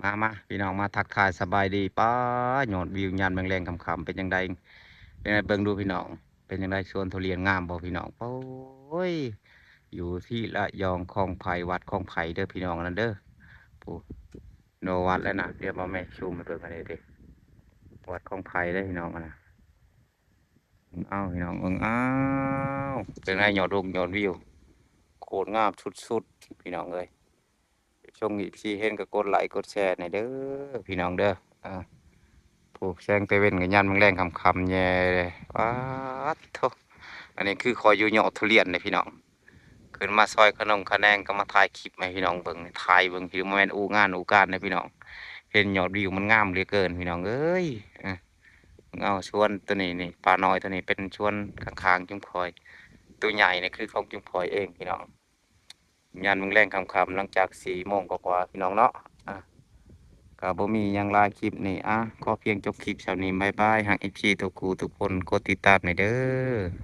มาพี่น้องมาทักทายสบายดีป้ายอดวิวยามแรงๆคำๆเป็นยังไงเป็นไงเบิ่งดูพี่น้องเป็นยังไงสวนทุเรียนงามบ่พี่น้องโอ้ยอยู่ที่ระยองคลองไผ่วัดคลองไผ่เด้อพี่น้องนั่นเด้อผู้โนวัดแล้วนะเดี๋ยวมาแม่ชูมาเบิ่งกันเลยดิวัดคลองไผ่เด้อพี่น้องนะเอ้าพี่น้องอ้าวเป็นไงยอดลงยอดวิวโคตรงามสุดๆพี่น้องเอ้ยช่วงนี้ที่เห็นก็กดไลค์กดแชร์ในอยเด้อพี่น้องเด้ออ่า ผูกแซงเตเว่นกับยันแมงแรงคำแย่เลยว้าดโถอันนี้คือคอยอยู่เหยาะทุเรียนเลยพี่น้องขึ้นมาซอยขนมขะแนงก็มาถ่ายคลิปให้พี่น้องเบิ่งถ่ายเบิ่งพี่โมเมนอูงานอูการนะพี่น้องเห็นยอดวิวมันงามเหลือเกินพี่น้องเอ้ยเอาชวนตัวนี้นี่ปลาน้อยตัวนี้เป็นชวนข้างๆจุ้มพลอยตัวใหญ่นี่คือของจุ้มพลอยเองพี่น้องยันแมงแรงคำหลังจาก4 โมงกว่าๆพี่น้องเนาะอ่ะ ก็บ่มีหยังหลายคลิปนี่ก็เพียงจบคลิปเท่านี้บ๊ายบายหาก FC ทุกคู่ทุกคนกดติดตามหน่อยเด้อ